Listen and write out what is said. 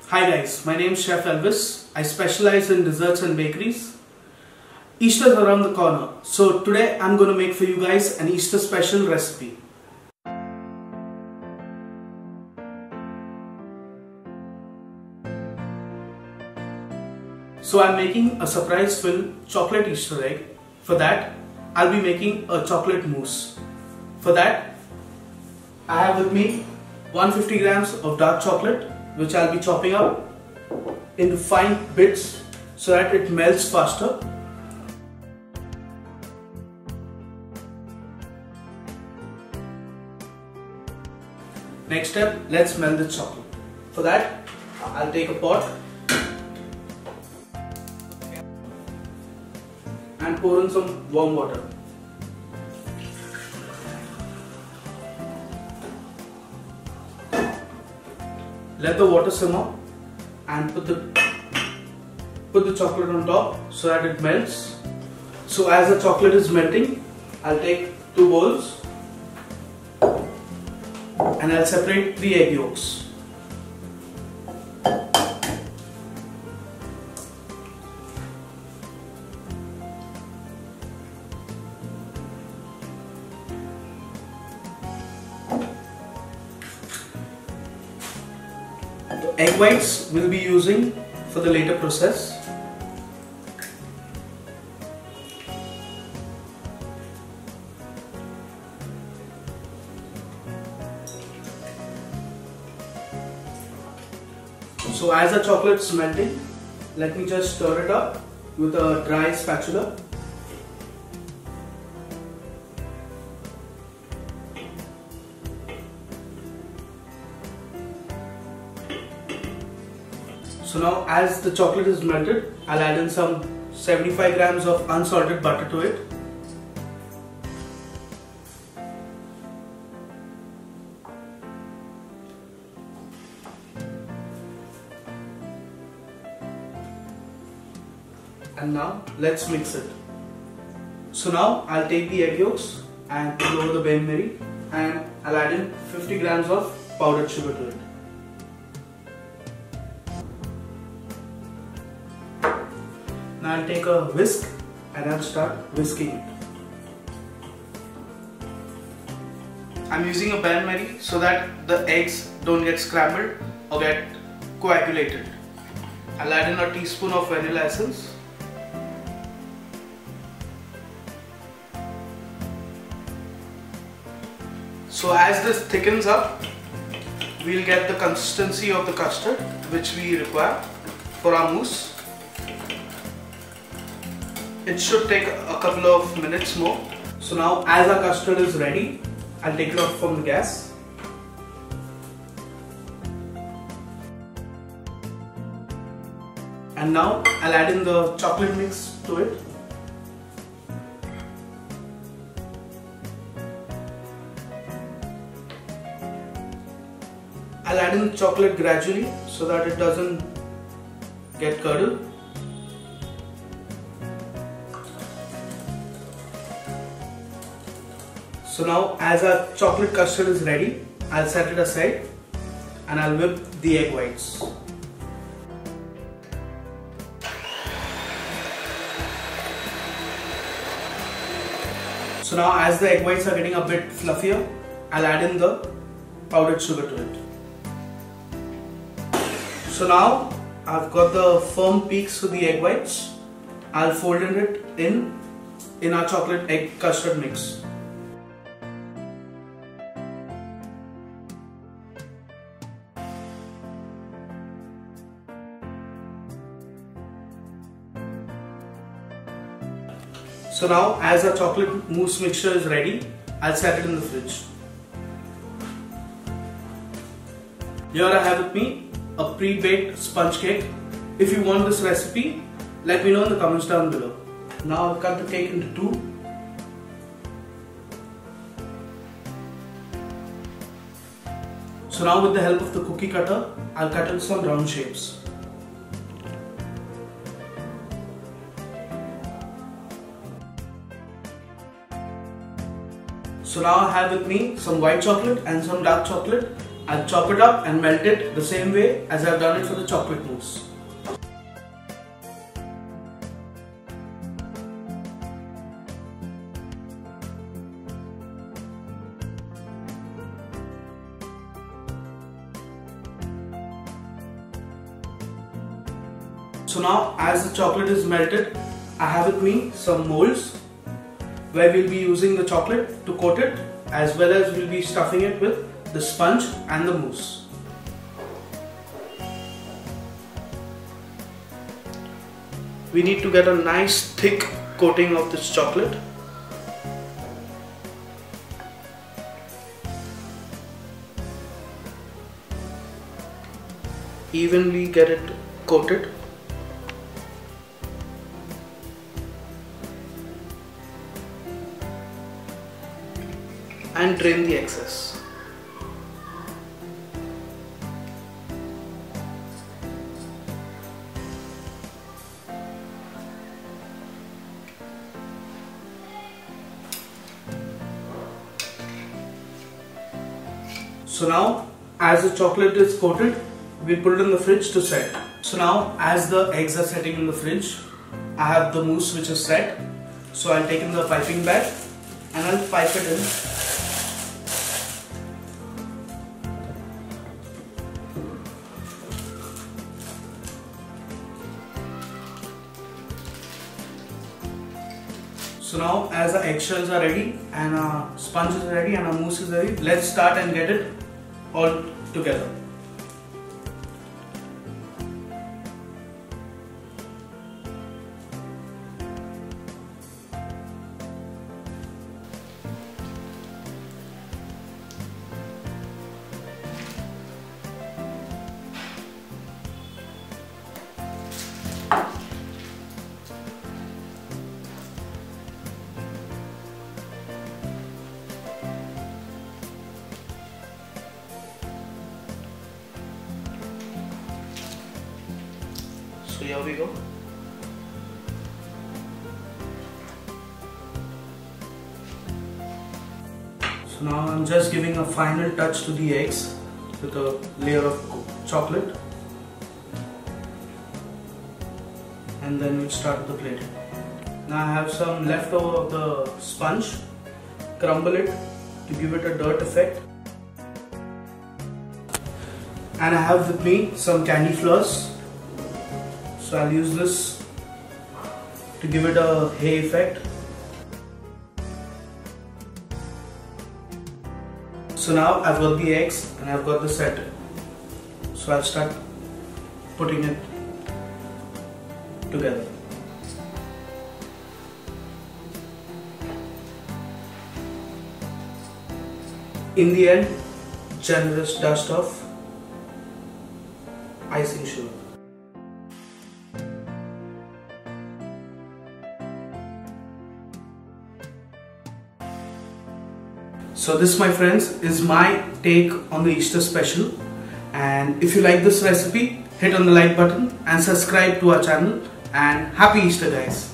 Hi guys, my name is Chef Elvis. I specialize in desserts and bakeries. Easter is around the corner, so today I'm going to make for you guys an Easter special recipe. So I'm making a surprise filled chocolate Easter egg. For that, I'll be making a chocolate mousse. For that, I have with me 150 grams of dark chocolate, which I'll be chopping up into fine bits so that it melts faster. Next step, let's melt the chocolate. For that, I'll take a pot and pour in some warm water. Let the water simmer and put the chocolate on top so that it melts. So as the chocolate is melting, I'll take 2 bowls and I'll separate 3 egg yolks. The egg whites we'll be using for the later process. So as the chocolate is melting, let me just stir it up with a dry spatula. So now as the chocolate is melted, I'll add in some 75 grams of unsalted butter to it. And now let's mix it. So now I'll take the egg yolks and put over the bain-marie and I'll add in 50 grams of powdered sugar to it. Now I'll take a whisk and I'll start whisking it. I'm using a bain-marie so that the eggs don't get scrambled or get coagulated. I'll add in a teaspoon of vanilla essence. So as this thickens up, we'll get the consistency of the custard which we require for our mousse. It should take a couple of minutes more. So now as our custard is ready, I'll take it off from the gas. And now I'll add in the chocolate mix to it. I'll add in the chocolate gradually so that it doesn't get curdled. So now as our chocolate custard is ready, I'll set it aside and I'll whip the egg whites. So now as the egg whites are getting a bit fluffier, I'll add in the powdered sugar to it. So now I've got the firm peaks to the egg whites. I'll fold it in our chocolate egg custard mix. So now as our chocolate mousse mixture is ready, I'll set it in the fridge. Here I have with me a pre-baked sponge cake. If you want this recipe, let me know in the comments down below. Now I'll cut the cake into 2. So now with the help of the cookie cutter, I'll cut in some round shapes. So now I have with me some white chocolate and some dark chocolate. I'll chop it up and melt it the same way as I've done it for the chocolate mousse. So now, as the chocolate is melted, I have with me some molds where we'll be using the chocolate to coat it, as well as we'll be stuffing it with the sponge and the mousse. We need to get a nice thick coating of this chocolate. Evenly get it coated. And drain the excess. So now, as the chocolate is coated, we'll put it in the fridge to set. So now, as the eggs are setting in the fridge, I have the mousse which is set. So I'll take in the piping bag and I'll pipe it in. So now, as the eggshells are ready and our sponge is ready and our mousse is ready, let's start and get it all together. So here we go. So now I'm just giving a final touch to the eggs with a layer of chocolate, and then we'll start the plating. Now I have some leftover of the sponge. Crumble it to give it a dirt effect. And I have with me some candy floss. So I'll use this to give it a hay effect. So now I've got the eggs and I've got the set. So I'll start putting it together. In the end, generous dust of icing sugar. So this, my friends, is my take on the Easter special, and if you like this recipe, hit on the like button and subscribe to our channel, and happy Easter, guys.